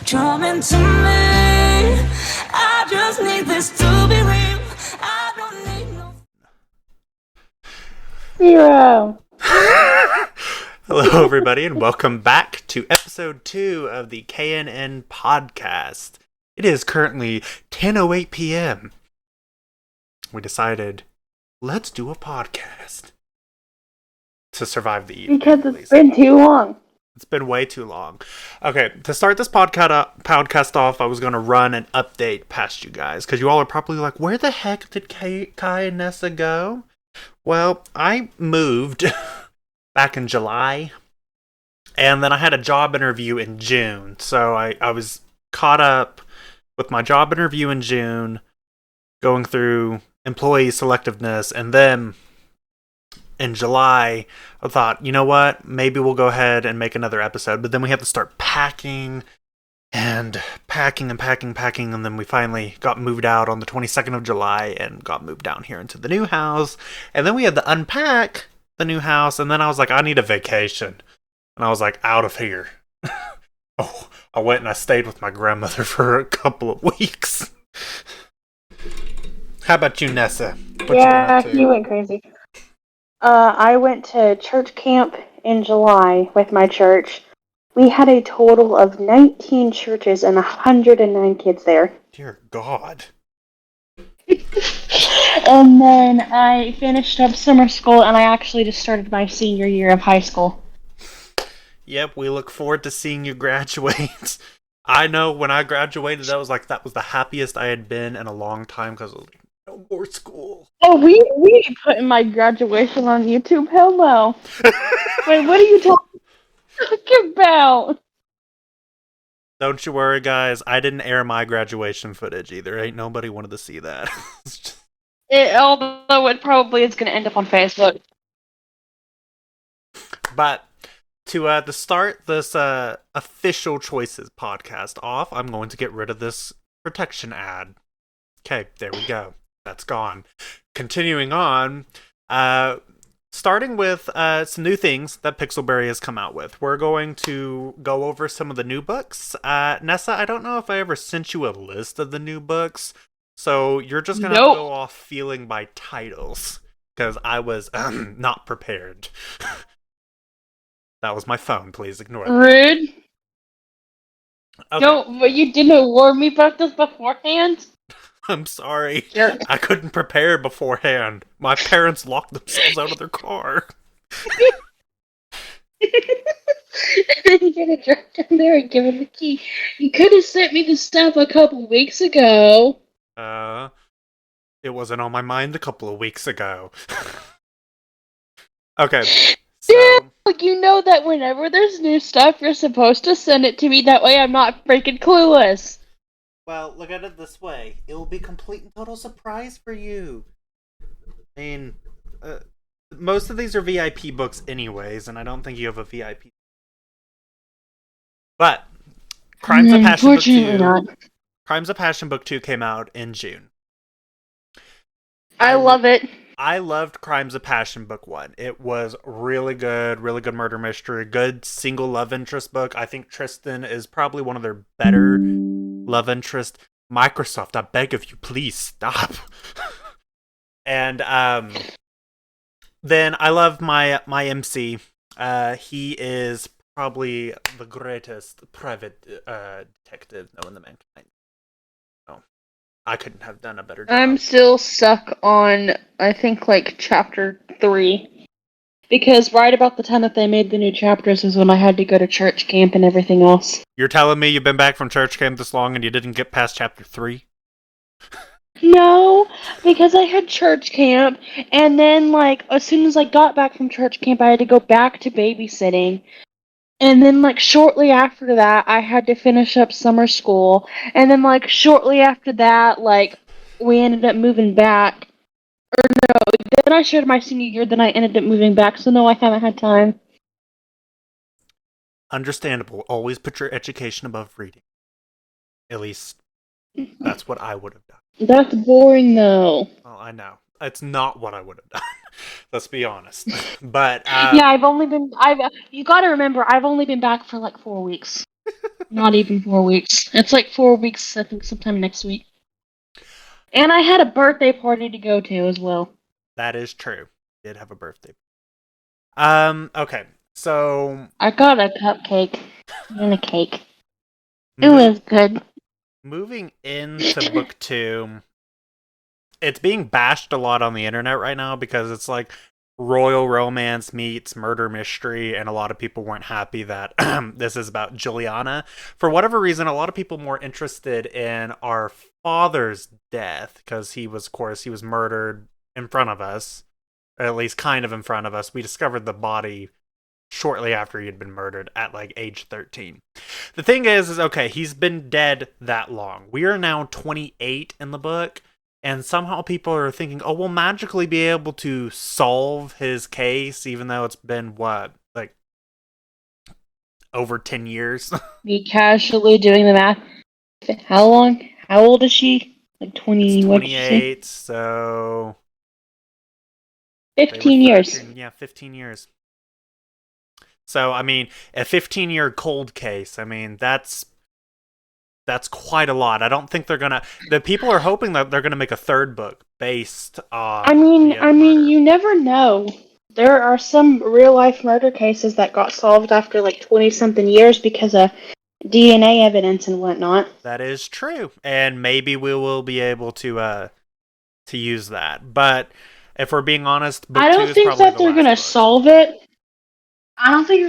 coming to me. I just need this to believe. I don't need no. Zero. Hello, everybody, and welcome back to episode 2 of the KNN podcast. It is currently 10:08 p.m. We decided, let's do a podcast to survive the evening. Because it's been too long. It's been way too long. Okay, to start this podcast off, I was going to run an update past you guys, because you all are probably like, where the heck did Kai and Nessa go? Well, I moved back in July, and then I had a job interview in June, so I was caught up with my job interview in June, going through employee selectiveness, and then in July, I thought, you know what, maybe we'll go ahead and make another episode, but then we had to start packing, and packing, and then we finally got moved out on the 22nd of July, and got moved down here into the new house, and then we had to unpack the new house, and then I was like, I need a vacation, and I was like, out of here. Oh, I went and I stayed with my grandmother for a couple of weeks. How about you, Nessa? You went crazy. I went to church camp in July with my church. We had a total of 19 churches and 109 kids there. Dear God. And then I finished up summer school, and I actually just started my senior year of high school. Yep, we look forward to seeing you graduate. I know when I graduated, that was the happiest I had been in a long time, because I was like, no more school. Oh, we putting my graduation on YouTube. Hello. Wait, what are you talking about? Don't you worry, guys. I didn't air my graduation footage either. Ain't nobody wanted to see that. Although it probably is going to end up on Facebook. But to start this official choices podcast off, I'm going to get rid of this protection ad. Okay, there we go. That's gone. Continuing on, starting with some new things that Pixelberry has come out with. We're going to go over some of the new books. Nessa, I don't know if I ever sent you a list of the new books, so you're just going to have to go off feeling by titles, because I was not prepared. That was my phone, please ignore that. Rude. Okay. No, but you didn't warn me about this beforehand? I'm sorry. Sure. I couldn't prepare beforehand. My parents locked themselves out of their car. And then you're gonna drive down there and give him the key. You could have sent me the stuff a couple weeks ago. It wasn't on my mind a couple of weeks ago. Okay. So, Yeah, you know that whenever there's new stuff, you're supposed to send it to me. That way I'm not freaking clueless. well, look at it this way. It will be complete and total surprise for you. I mean, most of these are VIP books anyways, and I don't think you have a VIP. But Crimes of Passion Book 2. Not. Crimes of Passion Book 2 came out in June. I love it. I loved Crimes of Passion Book 1. It was really good murder mystery, good single love interest book. I think Tristan is probably one of their better love interest. Microsoft, I beg of you, please stop. And then I love my MC. He is probably the greatest private detective known to mankind. Oh, I couldn't have done a better job. I'm still stuck on, I think, chapter 3. Because right about the time that they made the new chapters is when I had to go to church camp and everything else. You're telling me you've been back from church camp this long and you didn't get past chapter 3? No, because I had church camp, and then, as soon as I got back from church camp, I had to go back to babysitting. And then, shortly after that, I had to finish up summer school. And then, shortly after that, we ended up moving back. Or no, then I started my senior year, then I ended up moving back. So no, I haven't had time. Understandable. Always put your education above reading. At least, that's what I would have done. That's boring, though. Well, I know. It's not what I would have done. Let's be honest. But yeah, you gotta remember, I've only been back for 4 weeks. Not even 4 weeks. It's like 4 weeks, I think, sometime next week. And I had a birthday party to go to as well. That is true. Did have a birthday. Okay. So I got a cupcake and a cake. It mo- was good. moving into book 2, it's being bashed a lot on the internet right now because it's like royal romance meets murder mystery, and a lot of people weren't happy that this is about Juliana. For whatever reason, a lot of people more interested in our father's death because he was, of course, he was murdered in front of us, or at least kind of in front of us. We discovered the body shortly after he had been murdered at like age 13. The thing is okay, he's been dead that long. We are now 28 in the book, and somehow people are thinking, oh, we'll magically be able to solve his case, even though it's been, what, like, over 10 years? Me casually doing the math. How long? How old is she? Like 20, It's what did you say? 28, so... they were 15 years. 13, yeah, 15 years. So, I mean, a 15-year cold case, I mean, that's quite a lot. I don't think they're gonna... The people are hoping that they're gonna make a third book based on I mean, the murder. you never know. There are some real life murder cases that got solved after like 20 something years because of DNA evidence and whatnot. That is true, and maybe we will be able to use that. But if we're being honest, book I 2 don't is think probably that the they're last gonna book. solve it. I don't think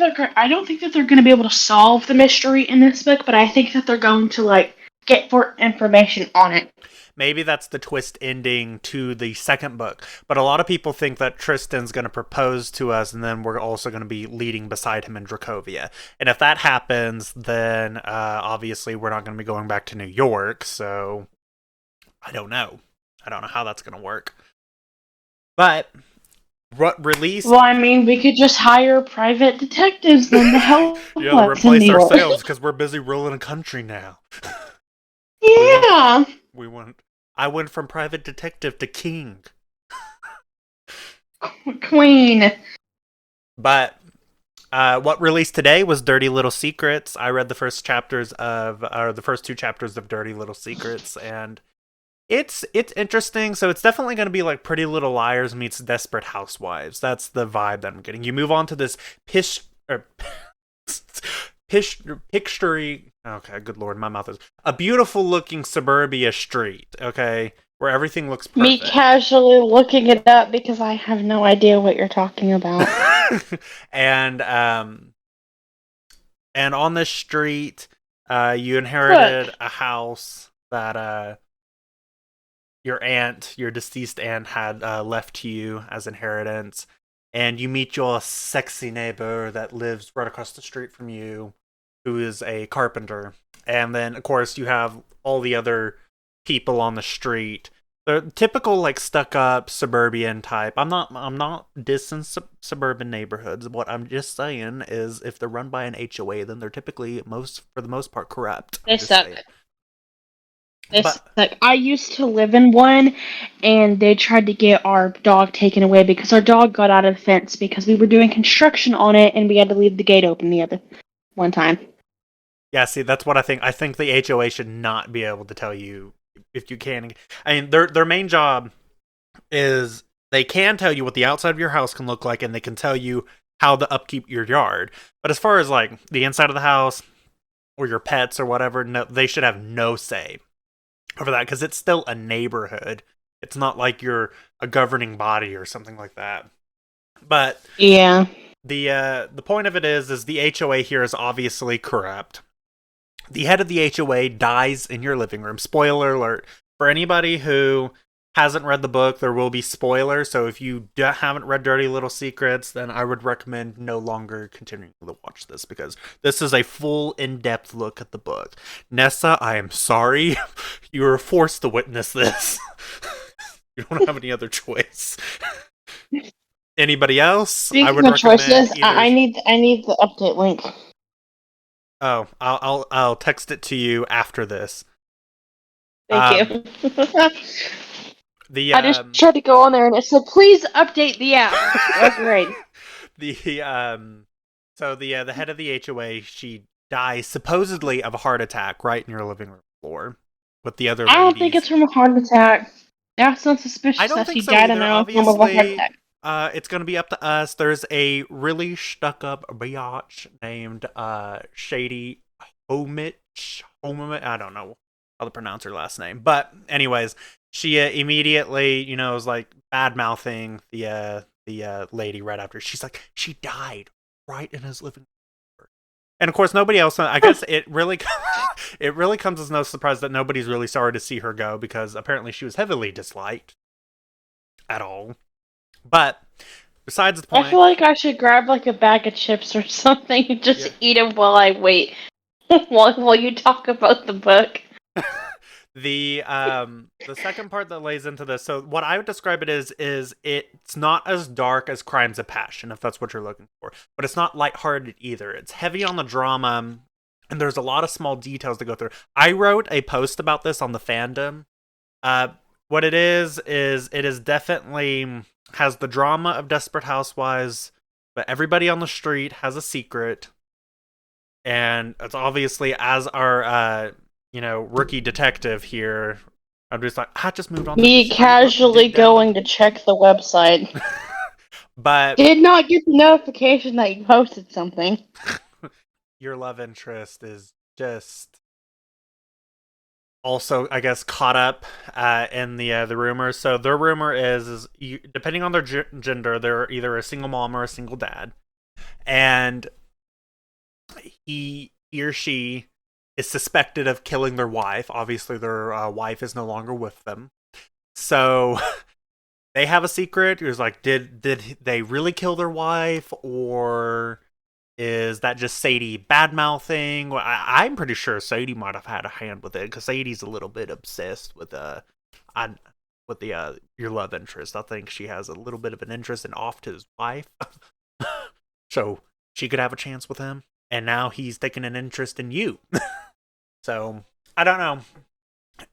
that they're gonna be able to solve the mystery in this book, but I think that they're going to like get more information on it. Maybe that's the twist ending to the second book. But a lot of people think that Tristan's going to propose to us, and then we're also going to be leading beside him in Dracovia. And if that happens, then obviously we're not going to be going back to New York. So I don't know. I don't know how that's going to work. But what release? Well, I mean, we could just hire private detectives then to help Yeah, to us in replace New York. ourselves because we're busy ruling a country now. Yeah. We went. I went from private detective to king. Queen. But what released today was Dirty Little Secrets. I read the first the first 2 chapters of Dirty Little Secrets, and it's interesting. So it's definitely going to be like Pretty Little Liars meets Desperate Housewives. That's the vibe that I'm getting. You move on to this picture. Okay, good lord, my mouth is a beautiful looking suburbia street. Okay, where everything looks perfect. Me casually looking it up because I have no idea what you're talking about. and on this street, you inherited a house that your deceased aunt, had left to you as inheritance, and you meet your sexy neighbor that lives right across the street from you, who is a carpenter. And then, of course, you have all the other people on the street. They're typical, like, stuck-up suburban type. I'm not dissing suburban neighborhoods. What I'm just saying is, if they're run by an HOA, then they're typically for the most part corrupt. They suck. Saying. They suck. I used to live in one, and they tried to get our dog taken away because our dog got out of the fence because we were doing construction on it, and we had to leave the gate open the other one time. Yeah, see, that's what I think. I think the HOA should not be able to tell you if you can. I mean, their main job is they can tell you what the outside of your house can look like, and they can tell you how to upkeep your yard. But as far as like the inside of the house or your pets or whatever, no, they should have no say over that because it's still a neighborhood. It's not like you're a governing body or something like that. But yeah, the point of it is the HOA here is obviously corrupt. The head of the HOA dies in your living room. Spoiler alert. For anybody who hasn't read the book, there will be spoilers. So if you haven't read Dirty Little Secrets, then I would recommend no longer continuing to watch this, because this is a full, in-depth look at the book. Nessa, I am sorry. You were forced to witness this. You don't have any other choice. Anybody else? Speaking I would of recommend choices, either... I need the update link. Oh, I'll text it to you after this. Thank you. The I just tried to go on there and it said, "Please update the app." Oh, great. So the head of the HOA, she dies supposedly of a heart attack right in your living room floor with the other I don't think ladies. it's from a heart attack. That sounds I suspicious don't that think she so died in either. the form of a heart Obviously, attack. it's going to be up to us. There's a really stuck-up biatch named Shady Homich. I don't know how to pronounce her last name. But anyways, she immediately, was like bad-mouthing the lady right after. She's like, she died right in his living room. And of course, nobody else. I guess it really comes as no surprise that nobody's really sorry to see her go, because apparently she was heavily disliked at all. But besides the point, I feel like I should grab like a bag of chips or something and just eat them while I wait while you talk about the book. the second part that lays into this, so what I would describe it is it's not as dark as Crimes of Passion, if that's what you're looking for, but it's not lighthearted either. It's heavy on the drama, and there's a lot of small details to go through. I wrote a post about this on the fandom. What it is it is definitely has the drama of Desperate Housewives, but everybody on the street has a secret, and it's obviously, as our rookie detective here, I'm just like, I just moved on to the Me street. casually going to check the website. But Did not get the notification that you posted something. your love interest is just also, I guess, caught up in the rumors. So their rumor is depending on their gender, they're either a single mom or a single dad, and he or she is suspected of killing their wife. Obviously, their wife is no longer with them, so they have a secret. It was like, did they really kill their wife, or is that just Sadie bad mouthing? Well, I'm pretty sure Sadie might have had a hand with it, because Sadie's a little bit obsessed with your love interest. I think she has a little bit of an interest in his wife, so she could have a chance with him. And now he's taking an interest in you. So I don't know.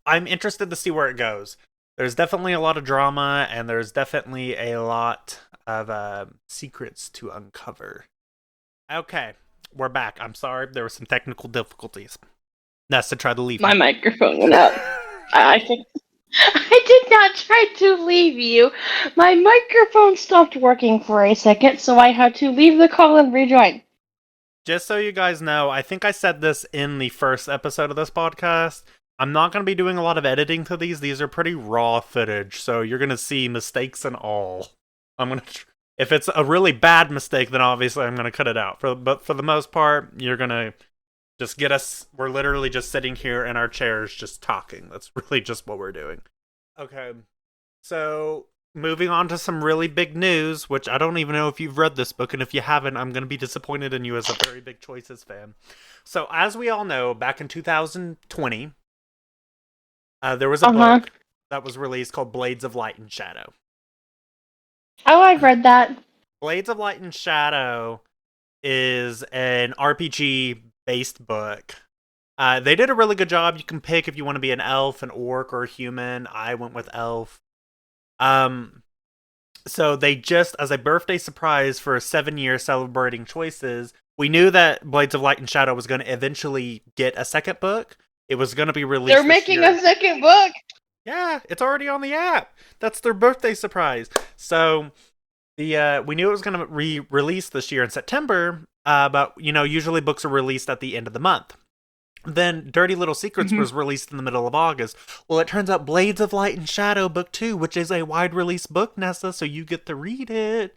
I'm interested to see where it goes. There's definitely a lot of drama, and there's definitely a lot of secrets to uncover. Okay, we're back. I'm sorry, there were some technical difficulties. Nessa tried to leave My me. microphone went out. I think I did not try to leave you. My microphone stopped working for a second, so I had to leave the call and rejoin. Just so you guys know, I think I said this in the first episode of this podcast. I'm not going to be doing a lot of editing to these. These are pretty raw footage, so you're going to see mistakes and all. I'm going to... If it's a really bad mistake, then obviously I'm going to cut it out. But for the most part, you're going to just get us... We're literally just sitting here in our chairs just talking. That's really just what we're doing. Okay. So, moving on to some really big news, which I don't even know if you've read this book, and if you haven't, I'm going to be disappointed in you as a very big Choices fan. So, as we all know, back in 2020, there was a book that was released called Blades of Light and Shadow. Oh, I've read that. Blades of Light and Shadow is an RPG-based book. They did a really good job. You can pick if you want to be an elf, an orc, or a human. I went with elf. So they just, as a birthday surprise for a 7-year celebrating Choices, we knew that Blades of Light and Shadow was going to eventually get a second book. It was going to be released. They're making a second book. Yeah, it's already on the app. That's their birthday surprise. So we knew it was going to re-release this year in September. But usually books are released at the end of the month. Then Dirty Little Secrets was released in the middle of August. Well, it turns out Blades of Light and Shadow Book 2, which is a wide release book, Nessa, so you get to read it,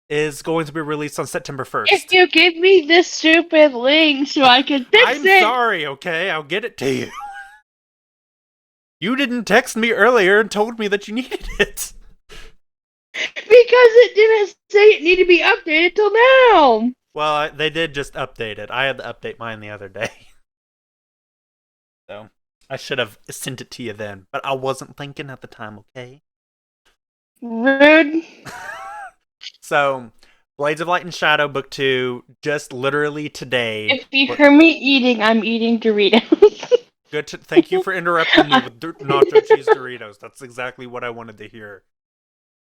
is going to be released on September 1st. If you give me this stupid link so I can fix I'm it. sorry, okay? I'll get it to you. You didn't text me earlier and told me that you needed it. Because it didn't say it needed to be updated till now. Well, they did just update it. I had to update mine the other day. So, I should have sent it to you then, but I wasn't thinking at the time, okay? Rude. So, Blades of Light and Shadow Book 2, just literally today. If you hear me eating, I'm eating Doritos. Good. Thank you for interrupting me with nacho cheese Doritos. That's exactly what I wanted to hear.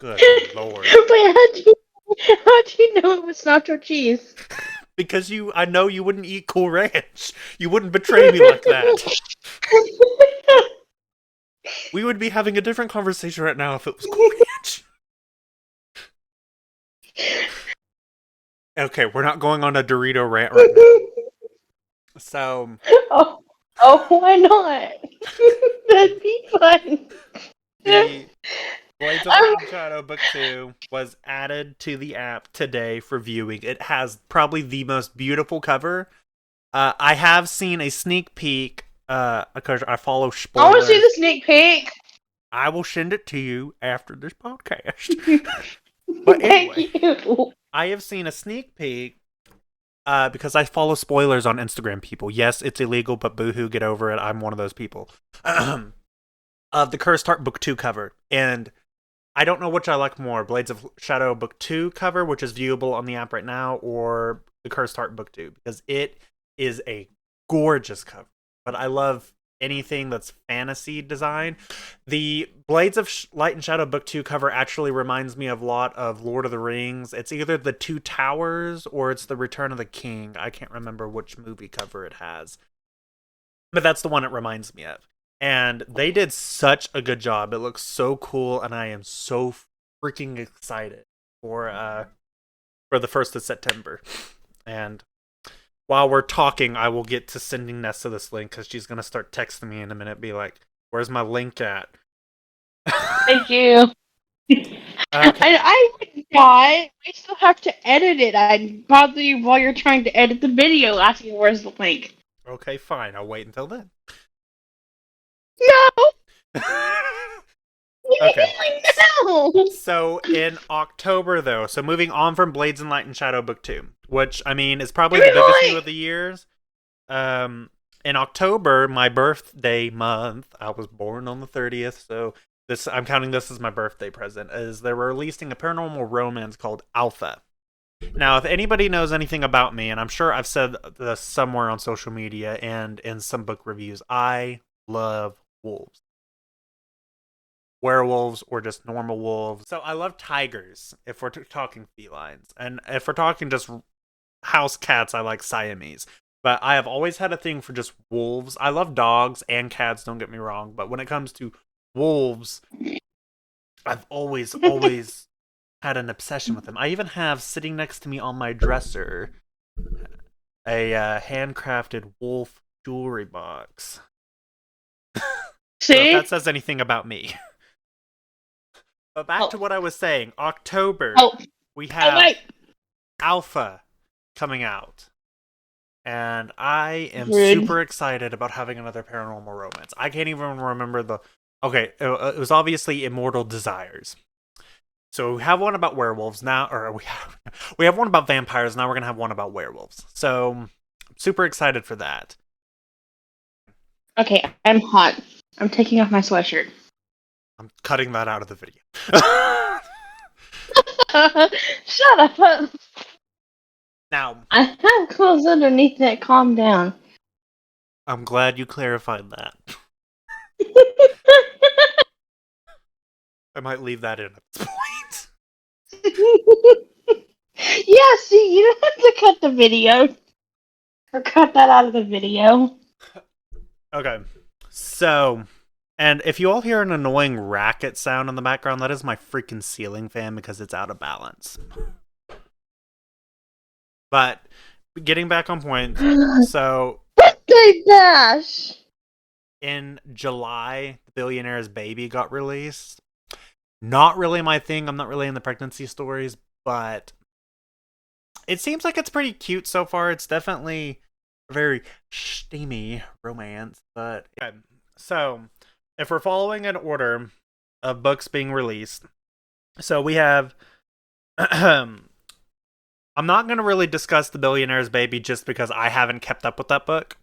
Good Lord. Wait, how'd you know it was nacho cheese? Because I know you wouldn't eat Cool Ranch. You wouldn't betray me like that. We would be having a different conversation right now if it was Cool Ranch. Okay, we're not going on a Dorito rant right now. So, why not? That'd be fun. the Blades of Light and Shadow Book 2 was added to the app today for viewing. It has probably the most beautiful cover. I have seen a sneak peek. Because I follow spoilers. I want to see the sneak peek. I will send it to you after this podcast. But anyway, Thank you. I have seen a sneak peek because I follow spoilers on Instagram, people. Yes, it's illegal, but boohoo, get over it. I'm one of those people. Of the Cursed Heart Book 2 cover. And I don't know which I like more, Blades of Shadow Book 2 cover, which is viewable on the app right now, or the Cursed Heart Book 2, because it is a gorgeous cover. But I love anything that's fantasy design. The Blades of Light and Shadow Book 2 cover actually reminds me of a lot of Lord of the Rings. It's either the Two Towers or it's the Return of the King. I can't remember which movie cover it has. But that's the one it reminds me of. And they did such a good job. It looks so cool, and I am so freaking excited for the 1st of September. And while we're talking, I will get to sending Nessa this link because she's going to start texting me in a minute, be like, where's my link at? Thank you. Okay. I would not. We still have to edit it. I'd bother you while you're trying to edit the video asking where's the link. Okay, fine. I'll wait until then. No! Okay. No! So in October, though, so moving on from Blades and Light and Shadow Book 2, which, I mean, is probably the biggest new of the years. In October, my birthday month, I was born on the 30th, so I'm counting this as my birthday present, is they're releasing a paranormal romance called Alpha. Now, if anybody knows anything about me, and I'm sure I've said this somewhere on social media and in some book reviews, I love wolves. Werewolves or just normal wolves. So I love tigers, if we're talking felines. And if we're talking just house cats, I like Siamese. But I have always had a thing for just wolves. I love dogs and cats, don't get me wrong. But when it comes to wolves, I've always had an obsession with them. I even have sitting next to me on my dresser a handcrafted wolf jewelry box. See? So if that says anything about me. But back to what I was saying. October, we have Alpha coming out. And I am super excited about having another paranormal romance. I can't even remember the... Okay, it was obviously Immortal Desires. So we have one about werewolves now, or we have one about vampires, now we're going to have one about werewolves. So, I'm super excited for that. Okay, I'm hot. I'm taking off my sweatshirt. I'm cutting that out of the video. Shut up. Now, I have clothes underneath it. Calm down. I'm glad you clarified that. I might leave that in at this point. Yeah, see, you don't have to cut the video. Or cut that out of the video. Okay, so... And if you all hear an annoying racket sound in the background, that is my freaking ceiling fan because it's out of balance. But, getting back on point, so... Birthday bash! In July, The Billionaire's Baby got released. Not really my thing, I'm not really in the pregnancy stories, but... It seems like it's pretty cute so far. It's definitely a very steamy romance, but... Okay. So... If we're following an order of books being released, so we have... I'm not going to really discuss The Billionaire's Baby just because I haven't kept up with that book,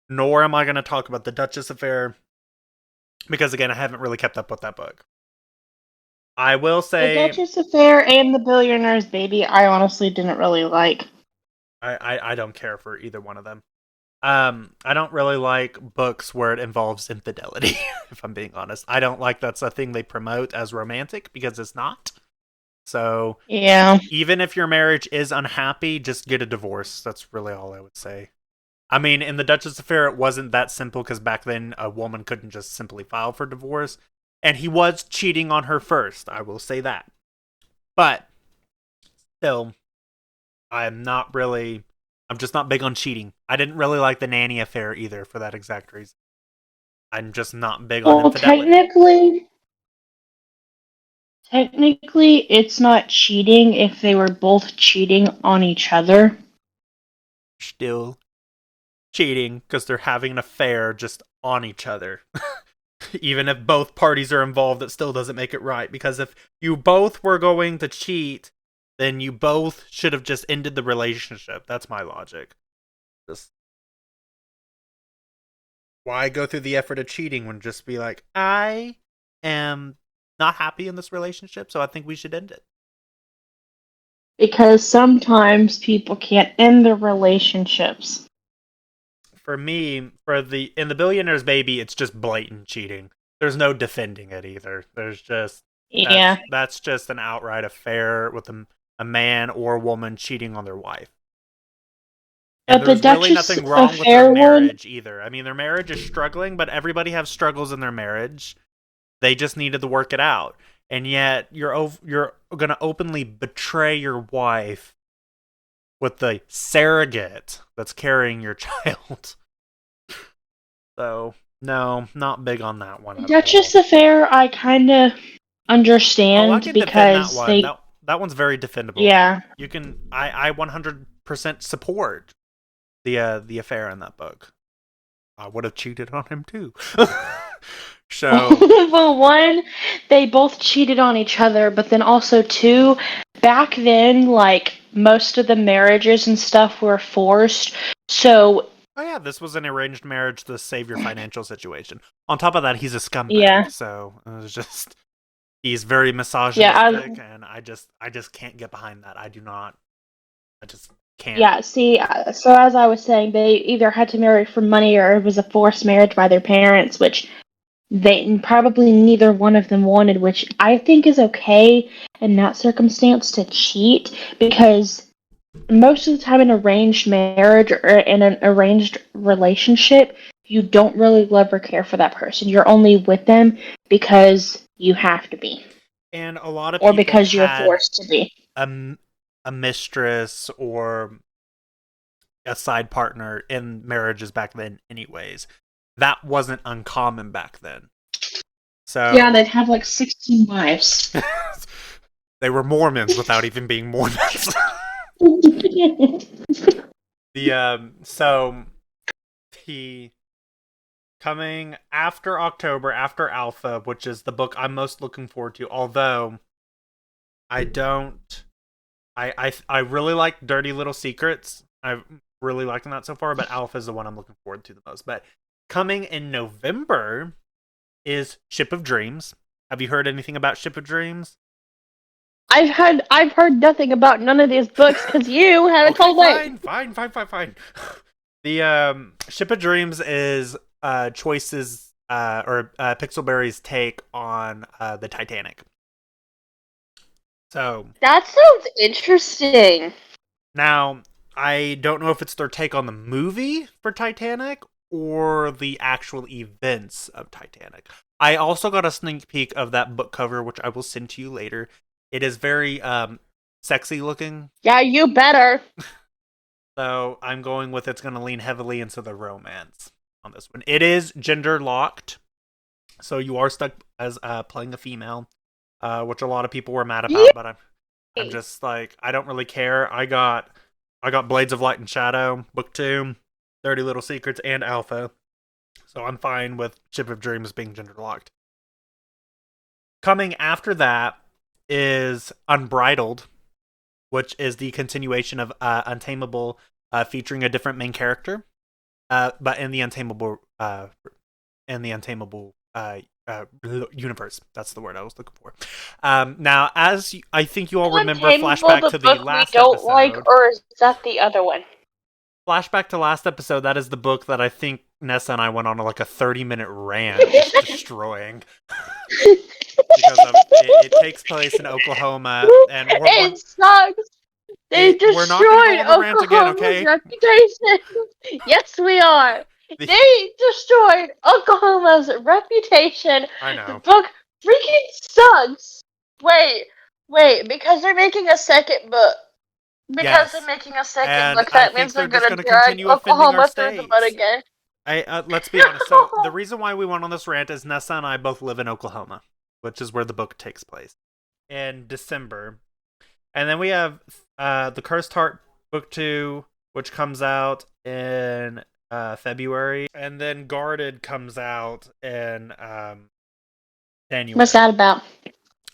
nor am I going to talk about The Duchess Affair, because again, I haven't really kept up with that book. I will say... The Duchess Affair and The Billionaire's Baby, I honestly didn't really like. I don't care for either one of them. I don't really like books where it involves infidelity, if I'm being honest. I don't like that's a thing they promote as romantic, because it's not. So Yeah. even if your marriage is unhappy, just get a divorce. That's really all I would say. I mean, in the Duchess affair, it wasn't that simple because back then a woman couldn't just simply file for divorce. And he was cheating on her first, I will say that. But still, I'm just not big on cheating. I didn't really like the nanny affair either for that exact reason. I'm just not big on Well, infidelity. technically, it's not cheating if they were both cheating on each other. Still cheating because they're having an affair just on each other. Even if both parties are involved, it still doesn't make it right. Because if you both were going to cheat, then you both should have just ended the relationship. That's my logic. Just why go through the effort of cheating when just be like, I am not happy in this relationship, so I think we should end it. Because sometimes people can't end their relationships. For me, in the Billionaire's Baby, it's just blatant cheating. There's no defending it either. There's just Yeah. that's just an outright affair with a man or woman cheating on their wife. And But the there's really Duchess nothing wrong with affair their one, marriage either. I mean, their marriage is struggling, but everybody has struggles in their marriage. They just needed to work it out. And yet, you're going to openly betray your wife with the surrogate that's carrying your child. So, no, not big on that one the at Duchess all. affair, I kind of Oh, I understand can defend that because one. they, That one's very defendable. yeah, You can I 100% support the affair in that book. I would have cheated on him too. So, well, one, they both cheated on each other, but then also two, back then, like most of the marriages and stuff were forced. So oh yeah, this was an arranged marriage to save your financial situation. On top of that, he's a yeah, scumbag. So it was just he's very yeah, misogynistic, and I just can't get behind that. I just can't. yeah. See, so as I was saying, they either had to marry for money or it was a forced marriage by their parents, which they probably neither one of them wanted, which I think is okay in that circumstance to cheat because most of the time in arranged marriage or in an arranged relationship, you don't really love or care for that person. You're only with them because you have to be, And a lot of or people because you're had forced to be. a, a mistress or a side partner in marriages back then anyways. That wasn't uncommon back then. Yeah, So they'd have like 16 wives. they were Mormons without even being Mormons. So he coming after October, after Alpha, which is the book I'm most looking forward to, although I don't I really like Dirty Little Secrets. I've really liking that so far, but Alpha is the one I'm looking forward to the most. But coming in November is Ship of Dreams. Have you heard anything about Ship of Dreams? I've heard nothing about none of these books because you haven't Okay, told me. fine. The Ship of Dreams is Choice's or Pixelberry's take on the Titanic. So That sounds interesting. now I don't know if it's their take on the movie for Titanic or the actual events of Titanic. I also got a sneak peek of that book cover, which I will send to you later. It is very sexy looking. Yeah, you better. So I'm going with it's going to lean heavily into the romance on this one. It is gender locked, so you are stuck as playing a female, which a lot of people were mad about. But I'm just like I don't really care. I got Blades of Light and Shadow, Book 2, Dirty Little Secrets, and Alpha, so I'm fine with Ship of Dreams being gender locked. Coming after that is Unbridled, which is the continuation of Untamable, featuring a different main character, but in the Untamable universe. That's the word I was looking for. Now, as I think you all remember, flashback to the last episode. Or is that the other one? Flashback to last episode. That is the book that I think Nessa and I went on like a 30-minute rant, just destroying. because of it takes place in Oklahoma, and It sucks. They we're not going to go destroyed on the rant again, Oklahoma's okay? reputation. Yes, we are. The- They destroyed Oklahoma's reputation. I The know. book freaking sucks. Wait, because they're making a second book. Because they're Yes, making a second and book, I that means think they're they're just gonna going to drag continue offending our Oklahoma through the mud states. again. Let's be honest. So the reason why we went on this rant is Nessa and I both live in Oklahoma, which is where the book takes place in December. And then we have the Cursed Heart book 2, which comes out in February, and then Guarded comes out in January. What's that about?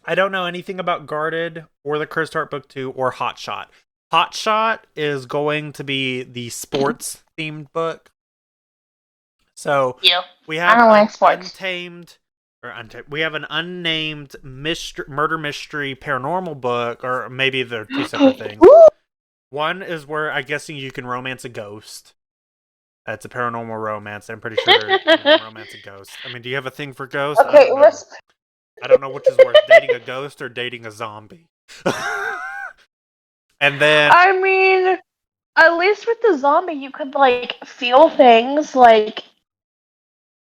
I don't know anything about Guarded or the Cursed Heart book 2 or Hot Shot. Hot Shot is going to be the sports themed book. So You. we I have don't an like sports. we have an unnamed murder mystery paranormal book, or maybe they're two separate things. One is where I'm guessing you can romance a ghost. It's a paranormal romance. I'm pretty sure you can romance a ghost. I mean, do you have a thing for ghosts? Okay, let's. I don't know which is worse, dating a ghost or dating a zombie. And then I mean, at least with the zombie, you could like feel things, like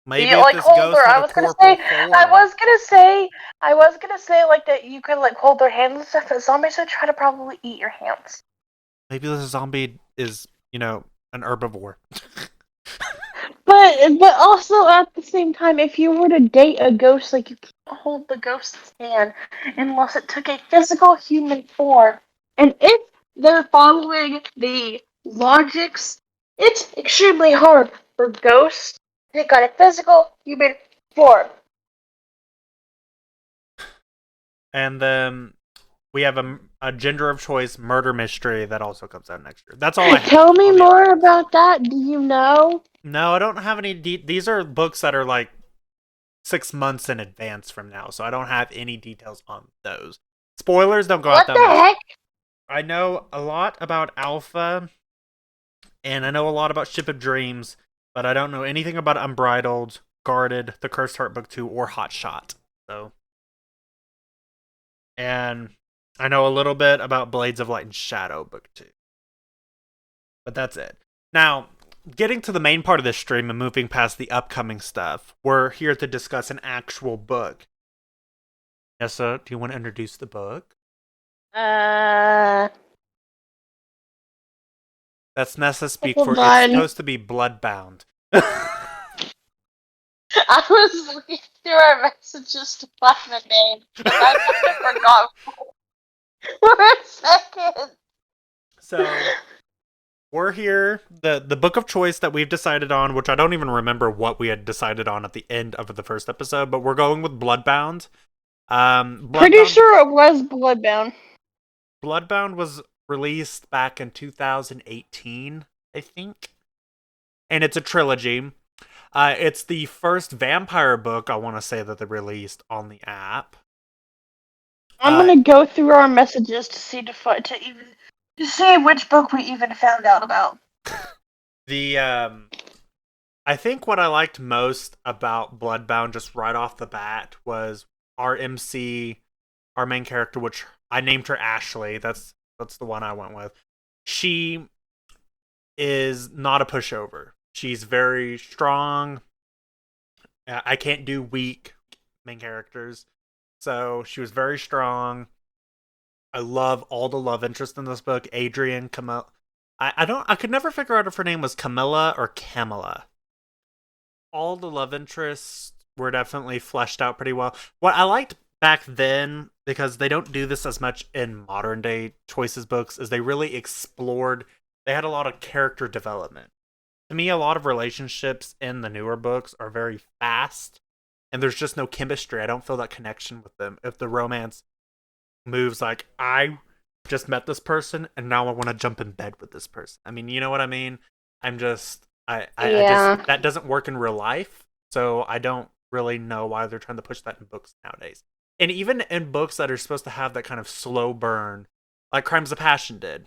maybe feel, if like this hold ghost their. had I a was gonna corporal say, form. I was gonna say like that you could like hold their hands and stuff. But zombies would try to probably eat your hands. Maybe the zombie is, an herbivore. But also at the same time, if you were to date a ghost, like you can't hold the ghost's hand unless it took a physical human form. And if they're following the logics, it's extremely hard for ghosts to take on a physical human form. And then we have a gender of choice murder mystery that also comes out next year. That's all I have. Tell me more about that. Do you know? No, I don't have any. These are books that are like 6 months in advance from now, so I don't have any details on those. Spoilers don't go out What that the much. heck? I know a lot about Alpha, and I know a lot about Ship of Dreams, but I don't know anything about Unbridled, Guarded, The Cursed Heart Book 2, or Hot Shot. So, and I know a little bit about Blades of Light and Shadow Book 2. But that's it. Now, getting to the main part of this stream and moving past the upcoming stuff, we're here to discuss an actual book. Nessa, do you want to introduce the book? I That's Nessa speak Hold for on. it's supposed to be BloodBound. was looking through our messages to find the name, but I forgot for a second. So we're here. The book of choice that we've decided on, which I don't even remember what we had decided on at the end of the first episode, but we're going with BloodBound. Pretty sure it was Bloodbound. BloodBound was released back in 2018, I think. And it's a trilogy. It's the first vampire book, I want to say, that they released on the app. I'm gonna go through our messages to see to see which book we even found out about. I think what I liked most about Bloodbound, just right off the bat, was our MC, our main character, which I named her Ashley. That's the one I went with. She is not a pushover. She's very strong. I can't do weak main characters. So she was very strong. I love all the love interest in this book. Adrian, Camilla. I could never figure out if her name was Camilla or Camilla. All the love interests were definitely fleshed out pretty well. What I liked back then, because they don't do this as much in modern day choices books, is they really explored. They had a lot of character development. To me, a lot of relationships in the newer books are very fast, and there's just no chemistry. I don't feel that connection with them. If the romance moves like, I just met this person, and now I want to jump in bed with this person. I mean, you know what I mean? I just that doesn't work in real life, so I don't really know why they're trying to push that in books nowadays. And even in books that are supposed to have that kind of slow burn, like Crimes of Passion did,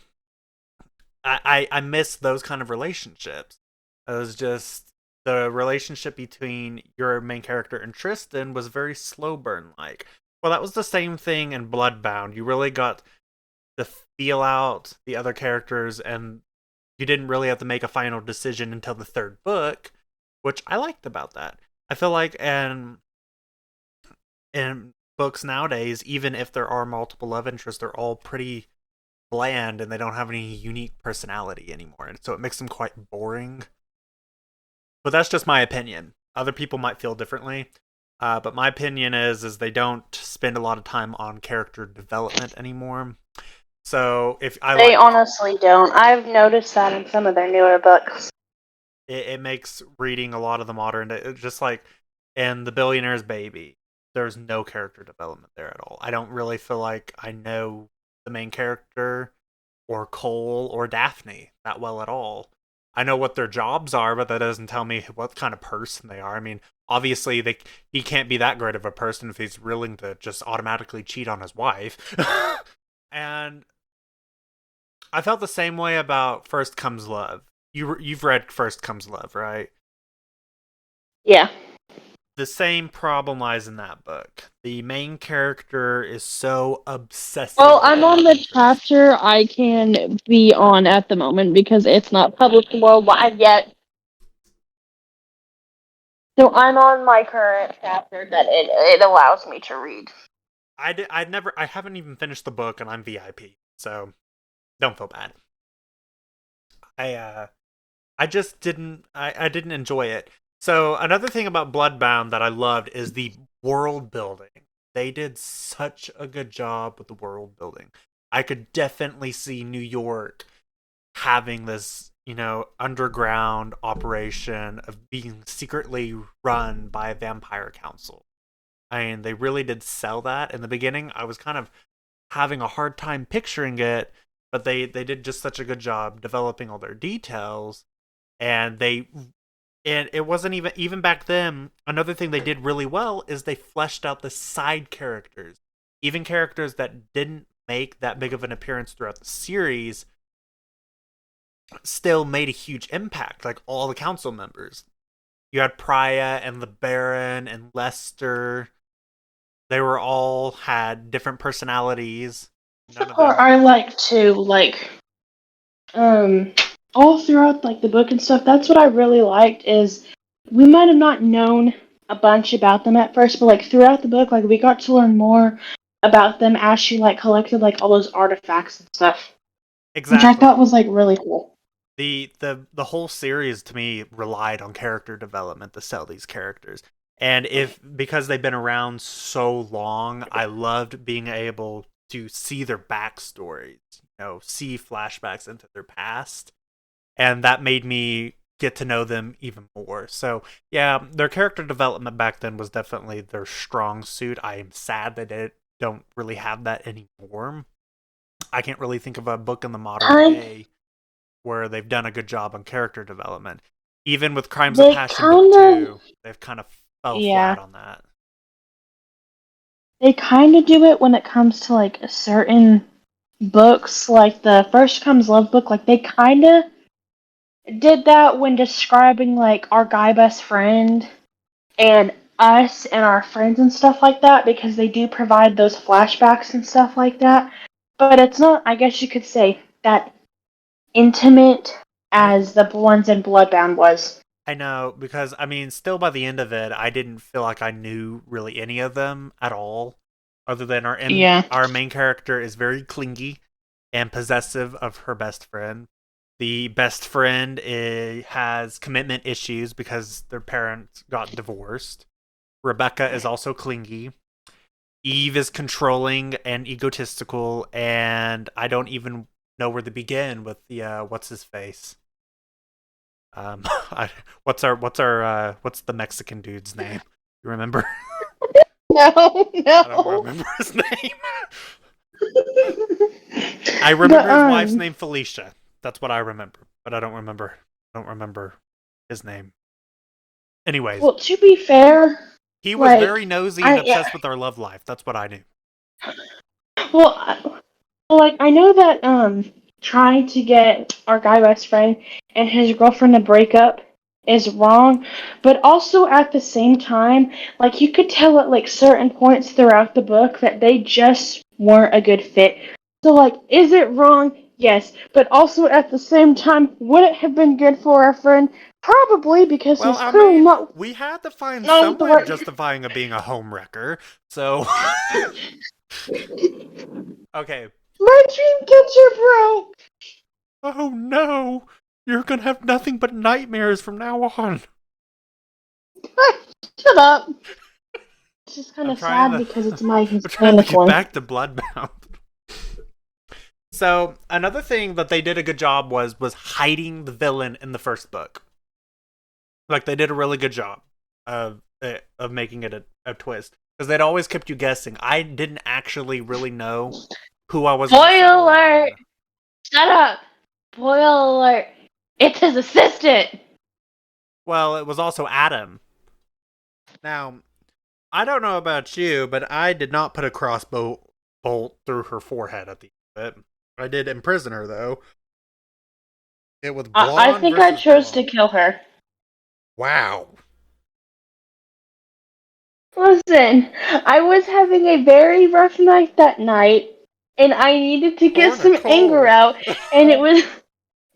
I miss those kind of relationships. It was just, the relationship between your main character and Tristan was very slow burn like. Well, that was the same thing in Bloodbound. You really got to feel out the other characters, and you didn't really have to make a final decision until the third book, which I liked about that. I feel like in books nowadays, even if there are multiple love interests, they're all pretty bland and they don't have any unique personality anymore. And so it makes them quite boring. But that's just my opinion. Other people might feel differently. But my opinion is they don't spend a lot of time on character development anymore. So if I They honestly don't. I've noticed that in some of their newer books. it makes reading a lot of the modern day, just like in The Billionaire's Baby, there's no character development there at all. I don't really feel like I know the main character or Cole or Daphne that well at all. I know what their jobs are, but that doesn't tell me what kind of person they are. I mean, obviously he can't be that great of a person if he's willing to just automatically cheat on his wife. And I felt the same way about First Comes Love. You've read First Comes Love, right? Yeah. The same problem lies in that book. The main character is so obsessive. Well, I'm on the chapter I can be on at the moment because it's not published worldwide yet. So I'm on my current chapter that it allows me to read. I haven't even finished the book, and I'm VIP, so don't feel bad. I just didn't I didn't enjoy it. So another thing about Bloodbound that I loved is the world building. They did such a good job with the world building. I could definitely see New York having this, underground operation of being secretly run by a vampire council. I mean, they really did sell that. In the beginning, I was kind of having a hard time picturing it, but they did just such a good job developing all their details, and it wasn't even back then. Another thing they did really well is they fleshed out the side characters, even characters that didn't make that big of an appearance throughout the series still made a huge impact, like all the council members. You had Priya and the Baron and Lester. They were all had different personalities. None of them. I like to all throughout the book and stuff. That's what I really liked is we might have not known a bunch about them at first, but throughout the book, we got to learn more about them as she collected all those artifacts and stuff. Exactly. Which I thought was really cool. The whole series to me relied on character development to sell these characters. And because they've been around so long, I loved being able to see their backstories, see flashbacks into their past. And that made me get to know them even more. So, yeah, their character development back then was definitely their strong suit. I am sad that they don't really have that anymore. I can't really think of a book in the modern day where they've done a good job on character development. Even with Crimes of Passion Book 2, they've kind of fell flat on that. They kind of do it when it comes to certain books, like the First Comes Love book. They kind of did that when describing our guy best friend and us and our friends and stuff like that, because they do provide those flashbacks and stuff like that. But it's not, I guess you could say, that intimate as the ones in Bloodbound was. I know, because, still by the end of it, I didn't feel like I knew really any of them at all, other than our main character is very clingy and possessive of her best friend. The best friend has commitment issues because their parents got divorced. Rebecca is also clingy. Eve is controlling and egotistical, and I don't even know where to begin with the what's his face. What's the Mexican dude's name? You remember? No. I don't remember his name. I remember his wife's name, Felicia. That's what I remember, but I don't remember his name. Anyways. Well, to be fair, he was very nosy and obsessed with our love life. That's what I knew. Well, I know that trying to get our guy best friend and his girlfriend to break up is wrong, but also at the same time, like you could tell at like certain points throughout the book that they just weren't a good fit. So like, is it wrong? Yes, but also at the same time, would it have been good for our friend? Probably, because Well, he's I clearly mean, not we had to find not the some way of right. justifying of being a homewrecker. So, okay. My dream catcher broke. Oh no, you're gonna have nothing but nightmares from now on. Shut up. It's just kind I'm of trying sad to, because it's my I'm trying to Hispanic get one. back to Bloodbound. So another thing that they did a good job was hiding the villain in the first book. Like they did a really good job of making it a twist because they'd always kept you guessing. I didn't actually really know who I was going to Spoiler settle alert! on. Shut up! Spoiler alert! It's his assistant! Well, it was also Adam. Now, I don't know about you, but I did not put a crossbow bolt through her forehead at the end of it. I did imprison her though. It was I blonde think I versus chose to blonde. kill her. Wow. Listen, I was having a very rough night that night, and I needed to get Poor some anger Nicole. out, and it was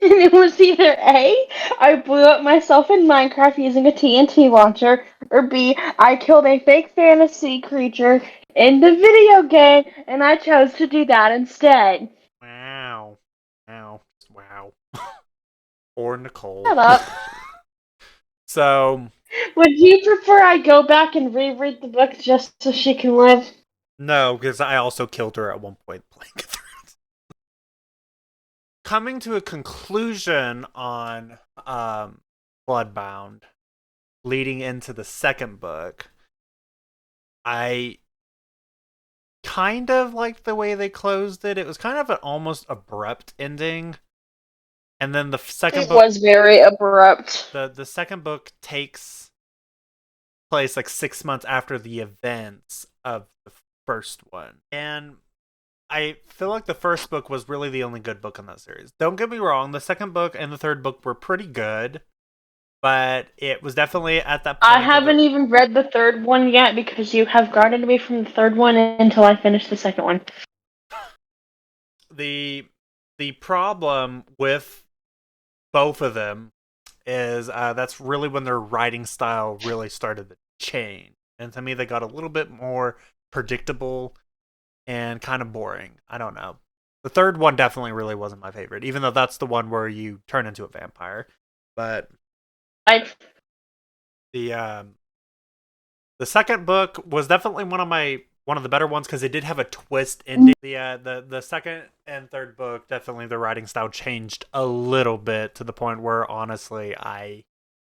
and it was either A, I blew up myself in Minecraft using a TNT launcher, or B, I killed a fake fantasy creature in the video game, and I chose to do that instead. Wow. Wow. Wow. Poor Nicole. Shut up. So, Would you prefer I go back and reread the book just so she can live? no, because I also killed her at one point playing through. Coming to a conclusion on Bloodbound, leading into the second book, I kind of liked the way they closed it. It was kind of an almost abrupt ending. And then the second It book was very abrupt. the second book takes place like 6 months after the events of the first one. And I feel like the first book was really the only good book in that series. Don't get me wrong, the second book and the third book were pretty good, but it was definitely at that point. I haven't even read the third one yet because you have guarded me from the third one until I finish the second one. The problem with both of them is that's really when their writing style really started to change, and to me, they got a little bit more predictable and kind of boring. I don't know. The third one definitely really wasn't my favorite, even though that's the one where you turn into a vampire. But I the second book was definitely one of the better ones because it did have a twist ending. The second and third book, definitely the writing style changed a little bit to the point where honestly I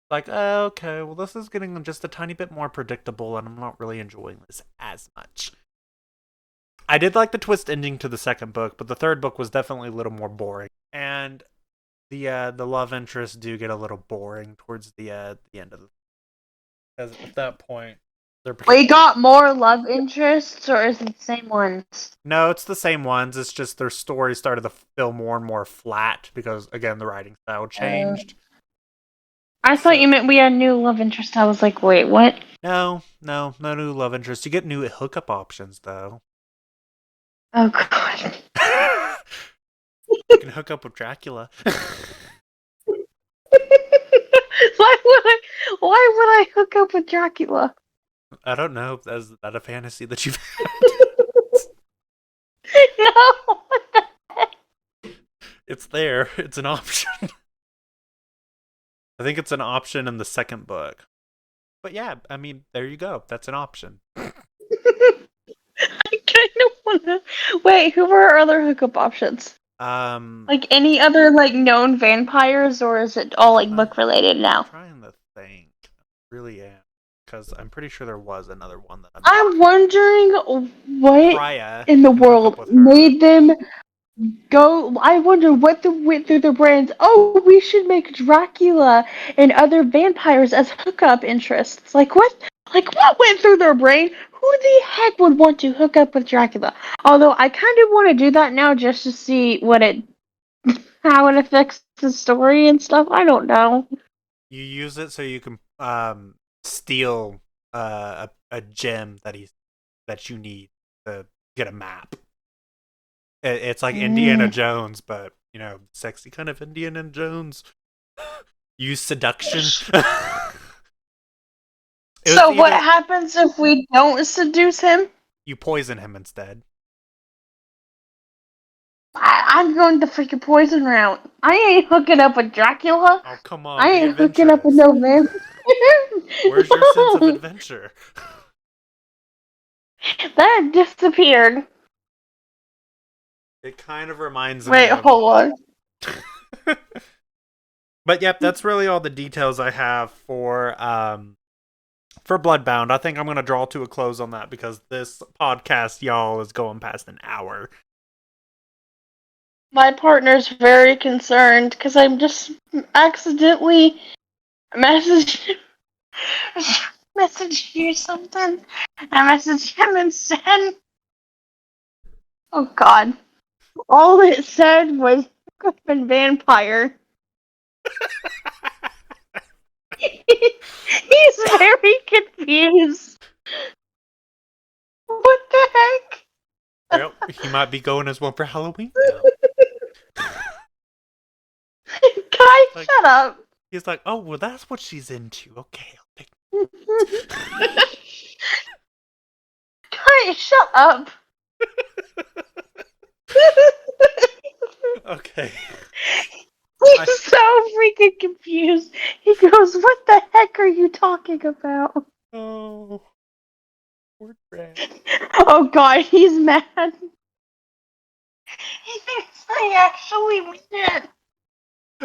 like, oh, okay, well this is getting just a tiny bit more predictable and I'm not really enjoying this as much. I did like the twist ending to the second book, but the third book was definitely a little more boring. And the love interests do get a little boring towards the end of the, because at that point we got more love interests, or is it the same ones? No, it's the same ones. It's just their story started to feel more and more flat because again the writing style changed. I thought you meant we had new love interest. I was like, wait, what? No new love interest. You get new hookup options though. Oh god. You can hook up with Dracula. Why would I hook up with Dracula? I don't know. Is that a fantasy that you've had? No. It's there. It's an option. I think it's an option in the second book. But yeah, I mean, there you go. That's an option. I kind of wanna. Wait, who are our other hookup options? Like any other like known vampires, or is it all like book related now? I'm trying to think. I really am. Because I'm pretty sure there was another one that I'm wondering what Freya, in the you can hook up world with her. made them go. I wonder what went through their brains. Oh, we should make Dracula and other vampires as hookup interests. Like what? Like what went through their brain? Who the heck would want to hook up with Dracula? Although I kind of want to do that now just to see how it affects the story and stuff. I don't know. You use it so you can steal a gem that you need to get a map. It's like Indiana Jones, but sexy kind of Indiana Jones. Use seduction. So what happens if we don't seduce him? You poison him instead. I'm going the freaking poison route. I ain't hooking up with Dracula. Oh, come on. I ain't hooking up with no man. Where's your sense of adventure? That disappeared. It kind of reminds me. Wait, hold on. But yep, that's really all the details I have for BloodBound. I think I'm gonna draw to a close on that because this podcast, y'all, is going past an hour. My partner's very concerned because I'm just accidentally messaged you something. I messaged him and said, "Oh God!" All it said was "Griffin vampire." He's very confused. What the heck? Well, he might be going as one for Halloween now. Shut up. He's like, oh, well, that's what she's into. Okay, I'll pick. Shut up. Okay. He's so freaking confused. He goes, "What the heck are you talking about?" Oh, poor Brad. Oh God, he's mad. He thinks I actually meant it.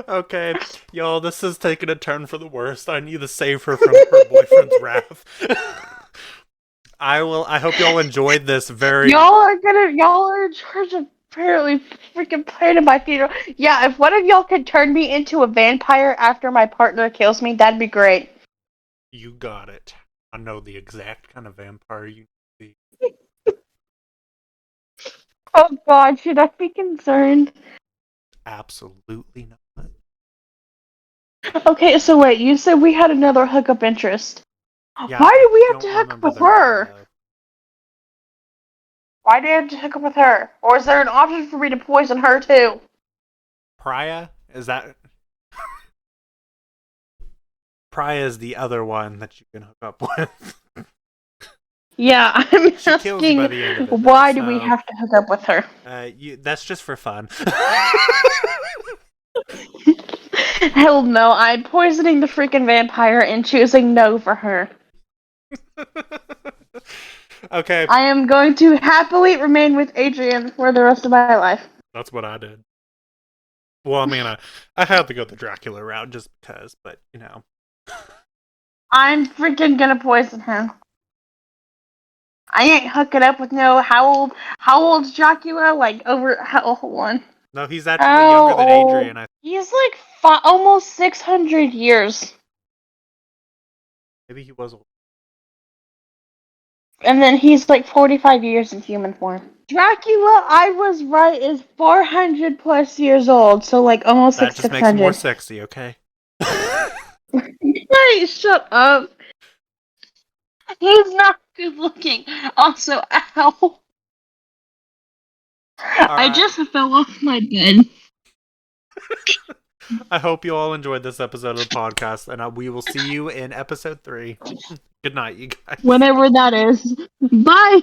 Okay, y'all, this is taking a turn for the worst. I need to save her from her boyfriend's wrath. I hope y'all enjoyed this very. Y'all are in charge of apparently freaking playing in my theater. Yeah, if one of y'all could turn me into a vampire after my partner kills me, that'd be great. You got it. I know the exact kind of vampire you need to be. Oh God, should I be concerned? Absolutely not. Okay, so wait, you said we had another hookup interest. Yeah, why did we have to hook up with her? Why did I have to hook up with her? Or is there an option for me to poison her too? Priya? Is that... Priya is the other one that you can hook up with. Yeah, I'm she kills you by the end of it, why do we have to hook up with her? That's just for fun. Hell no, I'm poisoning the freaking vampire and choosing no for her. Okay. I am going to happily remain with Adrian for the rest of my life. That's what I did. Well, I mean, I had to go the Dracula route just because, but, I'm freaking gonna poison him. I ain't hooking up with no... How old's Dracula? Like, hold on. No, he's actually younger than Adrian. He's like almost 600 years. Maybe he was old. And then he's like 45 years in human form. Dracula, I was right, is 400 plus years old, so like almost that like 600. That just makes him more sexy, okay? Hey, shut up. He's not good looking. Also, ow. I just fell off my bed. I hope you all enjoyed this episode of the podcast, and we will see you in episode 3. Good night, you guys. Whenever that is. Bye!